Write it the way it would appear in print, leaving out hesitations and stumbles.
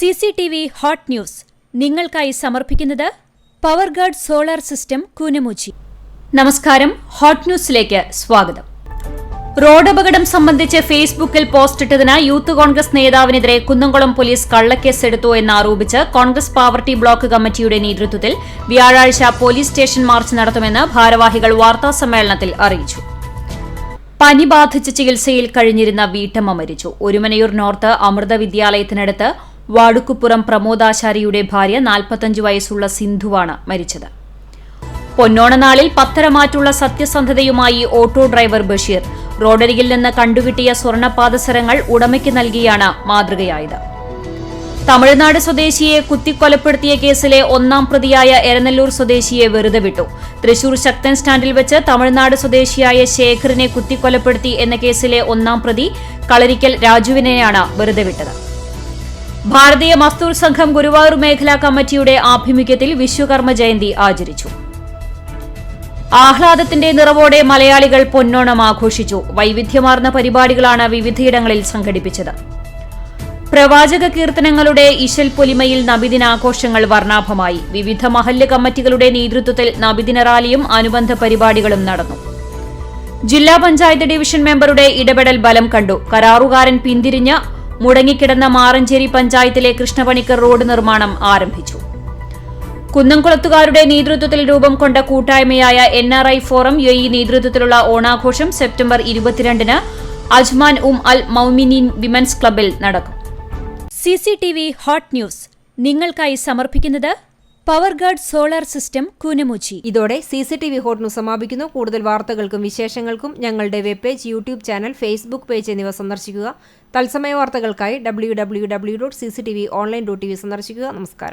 CCTV hot news നിങ്ങൾക്കായി സമർപ്പിക്കുന്നത് power guard solar system Koonamuchi. നമസ്കാരം, ഹോട്ട് ന്യൂസിലേക്ക് സ്വാഗതം. റോഡപകടം സംബന്ധിച്ച് ഫേസ്ബുക്കിൽ പോസ്റ്റിട്ടതിന് യൂത്ത് കോൺഗ്രസ് നേതാവിനെതിരെ കുന്നംകുളം പോലീസ് കള്ളക്കേസെടുത്തു എന്നാരോപിച്ച് കോൺഗ്രസ് പാവർട്ടി ബ്ലോക്ക് കമ്മിറ്റിയുടെ നേതൃത്വത്തിൽ വ്യാഴാഴ്ച പോലീസ് സ്റ്റേഷൻ മാർച്ച് നടത്തുമെന്ന് ഭാരവാഹികൾ വാർത്താസമ്മേളനത്തിൽ അറിയിച്ചു. പനി ബാധിച്ച് ചികിത്സയിൽ കഴിഞ്ഞിരുന്ന വീട്ടമ്മ മരിച്ചു. ഒരുമനയൂർ നോർത്ത് അമൃത വിദ്യാലയത്തിനടുത്ത് വാടുക്കുപ്പുറം പ്രമോദാചാരിയുടെ ഭാര്യ 45 വയസ്സുള്ള സിന്ധുവാണ് മരിച്ചത്. പൊന്നോണനാളിൽ പത്തരമാറ്റുള്ള സത്യസന്ധതയുമായി ഓട്ടോ ഡ്രൈവർ ബഷീർ റോഡരികിൽ നിന്ന് കണ്ടുകിട്ടിയ സ്വർണ്ണപാദസരങ്ങൾ ഉടമയ്ക്ക് നൽകിയാണ് മാതൃകയായത്. തമിഴ്നാട് സ്വദേശിയെ കുത്തിക്കൊലപ്പെടുത്തിയ കേസിലെ ഒന്നാം പ്രതിയായ എരനല്ലൂർ സ്വദേശിയെ വെറുതെ വിട്ടു. തൃശൂർ ശക്തൻ സ്റ്റാൻഡിൽ വെച്ച് തമിഴ്നാട് സ്വദേശിയായ ശേഖറിനെ കുത്തിക്കൊലപ്പെടുത്തി എന്ന കേസിലെ ഒന്നാം പ്രതി കളരിക്കൽ രാജുവിനെയാണ് വെറുതെ വിട്ടത്. ഭാരതീയ മസ്ദൂർ സംഘം ഗുരുവായൂർ മേഖലാ കമ്മിറ്റിയുടെ ആഭിമുഖ്യത്തിൽ വിശ്വകർമ്മ ജയന്തി ആചരിച്ചു. ആഹ്ലാദത്തിന്റെ നിറവോടെ മലയാളികൾ പൊന്നോണം ആഘോഷിച്ചു. വൈവിധ്യമാർന്ന പരിപാടികളാണ് വിവിധയിടങ്ങളിൽ സംഘടിപ്പിച്ചത്. പ്രവാചക കീർത്തനങ്ങളുടെ ഇശൽ പൊലിമയിൽ നബിദിനാഘോഷങ്ങൾ വർണ്ണാഭമായി. വിവിധ മഹല്ല് കമ്മിറ്റികളുടെ നേതൃത്വത്തിൽ നബിദിന റാലിയും അനുബന്ധ പരിപാടികളും നടന്നു. ജില്ലാ പഞ്ചായത്ത് ഡിവിഷൻ മെമ്പറുടെ ഇടപെടൽ ബലം കണ്ടു. കരാറുകാരൻ പിന്തിരിഞ്ഞ് മുടങ്ങിക്കിടന്ന മാറഞ്ചേരി പഞ്ചായത്തിലെ കൃഷ്ണപണിക്കർ റോഡ് നിർമ്മാണം ആരംഭിച്ചു. കുന്നംകുളത്തുകാരുടെ നേതൃത്വത്തിൽ രൂപം കൊണ്ട കൂട്ടായ്മയായ NRI ഫോറം UAE നേതൃത്വത്തിലുള്ള ഓണാഘോഷം സെപ്റ്റംബർ 22-ന് അജ്മാൻ അൽ മൗമിനീൻ വിമൻസ് ക്ലബ്ബിൽ നടക്കും. CCTV ഹോട്ട് ന്യൂസ് നിങ്ങൾക്കായി സമർപ്പിക്കുന്നത് power guard solar system Koonamuchi. ഇതോടെ CCTV ഹോട്ട് ന്യൂസ് സമാപിക്കുന്നു. കൂടുതൽ വാർത്തകൾക്കും വിശേഷങ്ങൾക്കും ഞങ്ങളുടെ web page, YouTube channel, Facebook page എന്നിവ സന്ദർശിക്കുക. തത്സമയ വാർത്തകൾക്കായി www.cctv.online.tv സന്ദർശിക്കുക. നമസ്കാരം.